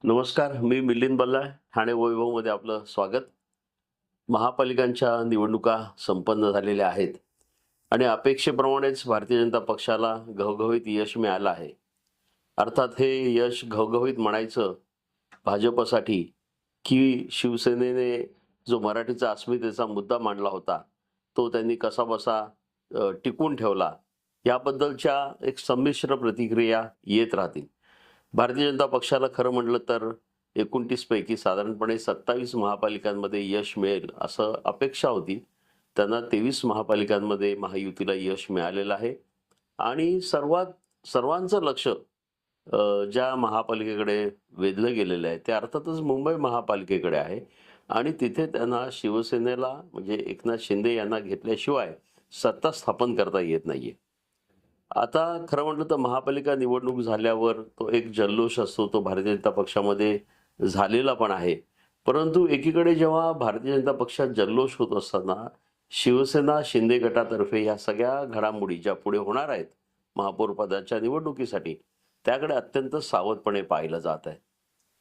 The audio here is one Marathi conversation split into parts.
नमस्कार, मी मिलिंद बल्लाळ. ठाणे वैभवमध्ये आपलं स्वागत. महापालिकांच्या निवडणुका संपन्न झालेल्या आहेत आणि अपेक्षेप्रमाणेच भारतीय जनता पक्षाला घवघवीत यश मिळालं आहे. अर्थात हे यश घवघवीत म्हणायचं भाजपसाठी, की शिवसेनेने जो मराठीचा अस्मितेचा मुद्दा मांडला होता, तो त्यांनी कसाबसा टिकवून ठेवला, याबद्दलच्या एक संमिश्र प्रतिक्रिया येत राहतील. भारतीय जनता पक्षाला खरं म्हटलं तर 29 पैकी साधारणपणे 27 महापालिकांमध्ये यश मिळेल असं अपेक्षा होती. त्यांना 23 महापालिकांमध्ये महायुतीला यश मिळालेलं आहे आणि सर्वांचं लक्ष ज्या महापालिकेकडे वेधलं गेलेलं आहे ते अर्थातच मुंबई महापालिकेकडे आहे आणि तिथे त्यांना शिवसेनेला म्हणजे एकनाथ शिंदे यांना घेतल्याशिवाय सत्ता स्थापन करता येत नाहीये. आता खरं म्हटलं तर महापालिका निवडणूक झाल्यावर तो एक जल्लोष असतो, तो भारतीय जनता पक्षामध्ये झालेला पण आहे. परंतु एकीकडे जेव्हा भारतीय जनता पक्षात जल्लोष होत असताना शिवसेना शिंदे गटातर्फे या सगळ्या घडामोडी ज्या पुढे होणार आहेत महापौर पदाच्या निवडणुकीसाठी, त्याकडे अत्यंत सावधपणे पाहिलं जात आहे.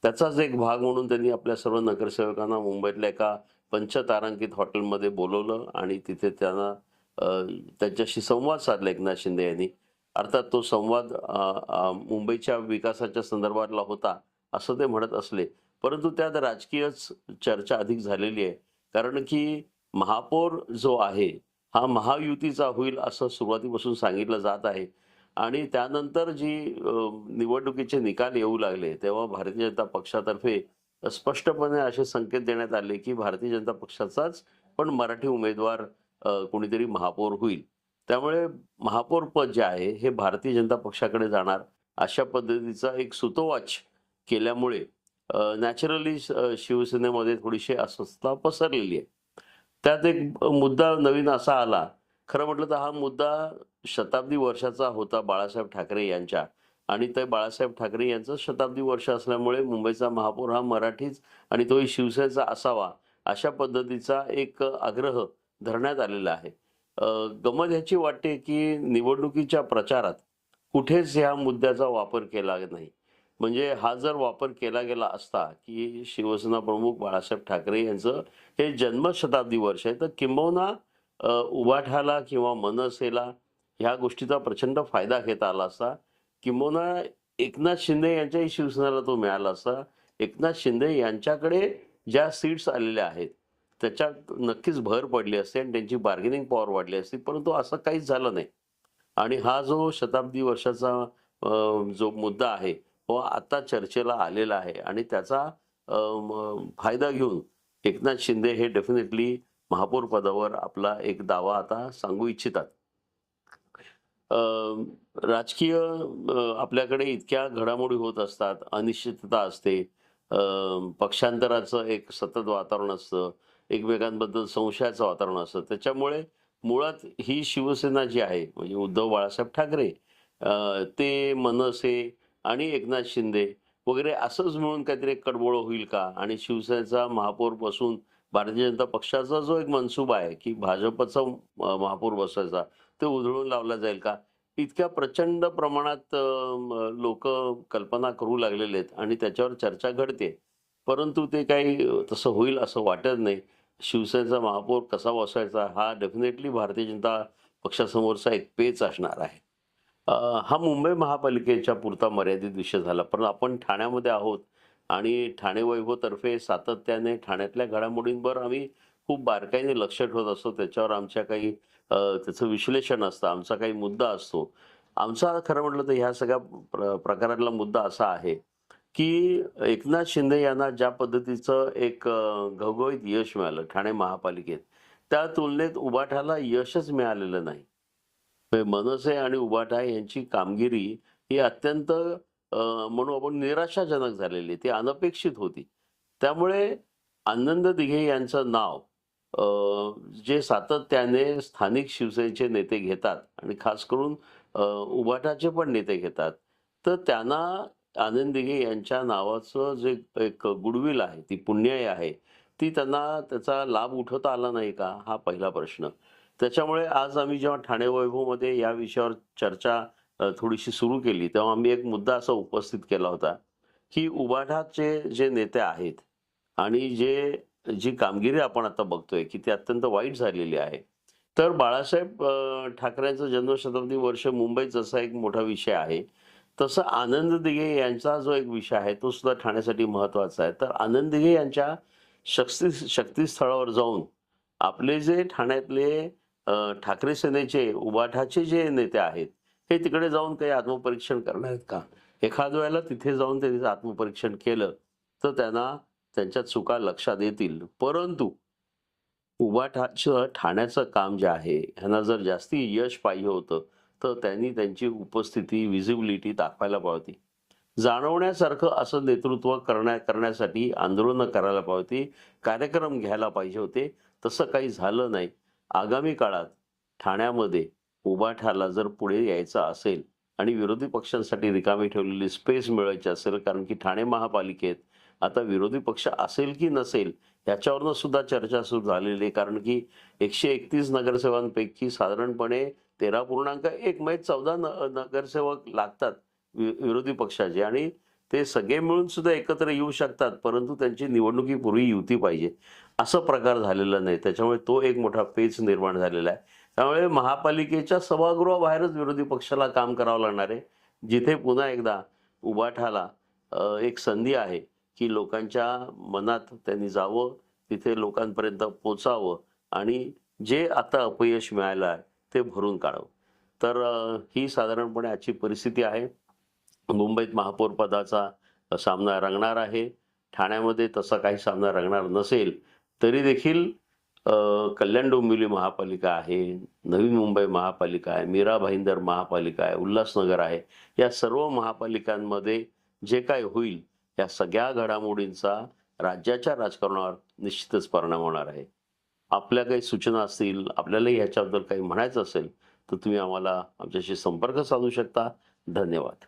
त्याचाच एक भाग म्हणून त्यांनी आपल्या सर्व नगरसेवकांना मुंबईतल्या एका पंचतारांकित हॉटेलमध्ये बोलवलं आणि तिथे त्यांना अ, त्यांच्याशी संवाद साधला एकनाथ शिंदे यांनी. अर्थात तो संवाद मुंबईच्या विकासाच्या संदर्भातला होता, असं ते म्हणत असले. परंतु त्यात राजकीयच चर्चा अधिक झालेली आहे. कारण की महापौर जो आहे, हा महायुतीचा होईल असं सुरुवातीपासून सांगितलं जात आहे. आणि त्यानंतर जी निवडणुकीचे निकाल येऊ लागले, तेव्हा भारतीय जनता पक्षातर्फे स्पष्टपणे असे संकेत देण्यात आले, की भारतीय जनता पक्षाचाच पण मराठी उमेदवार कोणीतरी महापौर होईल. त्यामुळे महापौर पद जे आहे हे भारतीय जनता पक्षाकडे जाणार अशा पद्धतीचा एक सूतोवाच केल्यामुळे नॅचरली शिवसेनेमध्ये थोडीशी अस्वस्थता पसरलेली आहे. त्यात एक मुद्दा नवीन असा आला. खरं म्हटलं तर हा मुद्दा शताब्दी वर्षाचा होता बाळासाहेब ठाकरे यांच्या आणि ते बाळासाहेब ठाकरे यांचं शताब्दी वर्ष असल्यामुळे मुंबईचा महापौर हा मराठीच आणि तोही शिवसेनेचा असावा, अशा पद्धतीचा एक आग्रह धरण्यात आलेला आहे. गंमत ह्याची वाटते, की निवडणुकीच्या प्रचारात कुठेच ह्या मुद्द्याचा वापर केला नाही. म्हणजे हा जर वापर केला गेला असता, की शिवसेना प्रमुख बाळासाहेब ठाकरे यांचं हे जन्मशताब्दी वर्ष आहे, तर किंबहुना उभाठाला किंवा मनसेला ह्या गोष्टीचा प्रचंड फायदा घेता आला असता. किंबहुना एकनाथ शिंदे यांच्याही शिवसेनेला तो मिळाला असता. एकनाथ शिंदे यांच्याकडे ज्या सीट्स आलेल्या आहेत, त्याच्यात नक्कीच भर पडली असती आणि त्यांची बार्गेनिंग पॉवर वाढली असती. परंतु असं काहीच झालं नाही. आणि हा जो शताब्दी वर्षाचा जो मुद्दा आहे, तो आता चर्चेला आलेला आहे आणि त्याचा फायदा घेऊन एकनाथ शिंदे हे डेफिनेटली महापौर पदावर आपला एक दावा आता सांगू इच्छितात. अ, राजकीय आपल्याकडे इतक्या घडामोडी होत असतात, अनिश्चितता असते. अ, पक्षांतराचं एक सतत वातावरण असतं. एकमेकांबद्दल संशयाचं वातावरण असतं. त्याच्यामुळे मुळात ही शिवसेना जी आहे, म्हणजे उद्धव बाळासाहेब ठाकरे, ते मनसे आणि एकनाथ शिंदे वगैरे असंच मिळून काहीतरी एक कडबोळं होईल का? आणि शिवसेनेचा महापौर बसून भारतीय जनता पक्षाचा जो एक मनसूबा आहे, की भाजपचा महापौर बसवायचा, ते उधळून लावला जाईल का? इतक्या प्रचंड प्रमाणात कल्पना करू लागलेले आहेत आणि त्याच्यावर चर्चा घडते. परंतु ते काही तसं होईल असं वाटत नाही. शिवसेनेचा महापौर कसा बसवायचा हा डेफिनेटली भारतीय जनता पक्षासमोरचा एक पेच असणार आहे. अ, हा मुंबई महापालिकेच्या पुरता मर्यादित विषय झाला. पण आपण ठाण्यामध्ये आहोत आणि ठाणे वैभवतर्फे सातत्याने ठाण्यातल्या घडामोडींवर आम्ही खूप बारकाईने लक्ष ठेवत असतो. त्याच्यावर आमच्या काही त्याचं विश्लेषण असतं. आमचा काही मुद्दा असतो. आमचा खरं म्हटलं तर ह्या सगळ्या प्रकारातला मुद्दा असा आहे, की एकनाथ शिंदे यांना ज्या पद्धतीचं एक घवघवीत यश मिळालं ठाणे महापालिकेत, त्या तुलनेत उभाठाला यशच मिळालेलं नाही. मनसे आणि उभाटा यांची कामगिरी ही अत्यंत म्हणू आपण निराशाजनक झालेली. ती अनपेक्षित होती. त्यामुळे आनंद दिघे यांचं नाव जे सातत्याने स्थानिक शिवसेनेचे नेते घेतात आणि खास करून उभाटाचे पण नेते घेतात. तर त्यांना आनंद दिघे यांच्या नावाचं जे एक गुडविल आहे, ती पुण्याई आहे, ती त्यांना त्याचा लाभ उठवता आला नाही का? हा पहिला प्रश्न. त्याच्यामुळे आज आम्ही जेव्हा ठाणे वैभवमध्ये या विषयावर चर्चा थोडीशी सुरू केली, तेव्हा आम्ही एक मुद्दा असा उपस्थित केला होता, की उबाठाचे जे नेते आहेत आणि जी कामगिरी आपण आता बघतोय की ती अत्यंत वाईट झालेली आहे. तर बाळासाहेब ठाकरेंचं जन्मशताब्दी वर्ष मुंबईत जसा एक मोठा विषय आहे, तसं आनंद दिघे यांचा जो एक विषय आहे, तो सुद्धा ठाण्यासाठी महत्त्वाचा आहे. तर आनंद दिघे यांच्या शक्तीस्थळावर जाऊन आपले जे ठाण्यातले ठाकरे सेनेचे उबाठाचे जे नेते आहेत, हे तिकडे जाऊन काही आत्मपरीक्षण करणार आहेत का? एखाद्या वेळेला तिथे जाऊन त्यांनी आत्मपरीक्षण केलं, तर त्यांना त्यांच्या चुका लक्षात येतील. परंतु उबाठाचं ठाण्याचं काम जे आहे, ह्यांना जर जास्ती यश पाहिजे होतं, तर त्यांनी त्यांची उपस्थिती, व्हिजिबिलिटी दाखवायला पाहिजे होती. जाणवण्यासारखं असं नेतृत्व करण्यासाठी आंदोलनं करायला पाहिजे होती, कार्यक्रम घ्यायला पाहिजे होते. तसं काही झालं नाही. आगामी काळात ठाण्यामध्ये उबाठाला जर पुढे यायचं असेल आणि विरोधी पक्षांसाठी रिकामी ठेवलेली स्पेस मिळवायची असेल, कारण की ठाणे महापालिकेत आता विरोधी पक्ष असेल की नसेल याच्यावरनं सुद्धा चर्चा सुरू झालेली आहे. कारण की 131 नगरसेवकांपैकी साधारणपणे 13.1 म्हणजे 14 नगरसेवक लागतात विरोधी पक्षाचे आणि ते सगळे मिळून सुद्धा एकत्र येऊ शकतात, परंतु त्यांची निवडणुकीपूर्वी युती पाहिजे. असा प्रकार झालेला नाही. त्याच्यामुळे तो एक मोठा पेच निर्माण झालेला आहे. त्यामुळे महापालिकेच्या सभागृहाबाहेरच विरोधी पक्षाला काम करावं लागणार आहे. जिथे पुन्हा एकदा उबाठाला एक संधी आहे, की लोकांच्या मनात त्यांनी जावं, तिथे लोकांपर्यंत पोहोचावं आणि जे आता अपयश मिळालं आहे, ते भरून काढावं. तर ही साधारणपणे आजची परिस्थिती आहे. मुंबईत महापौर पदाचा सामना रंगणार आहे. ठाण्यामध्ये तसा काही सामना रंगणार नसेल, तरी देखील कल्याण डोंबिवली महापालिका आहे, नवी मुंबई महापालिका आहे, मीरा भाईंदर महापालिका आहे, उल्हासनगर आहे. या सर्व महापालिकांमध्ये जे काही होईल, या सगळ्या घडामोडींचा राज्याच्या राजकारणावर निश्चितच परिणाम होणार आहे. आपल्या काही सूचना असतील, आपल्यालाही ह्याच्याबद्दल काही म्हणायचं असेल, तर तुम्ही आम्हाला आमच्याशी संपर्क साधू शकता. धन्यवाद.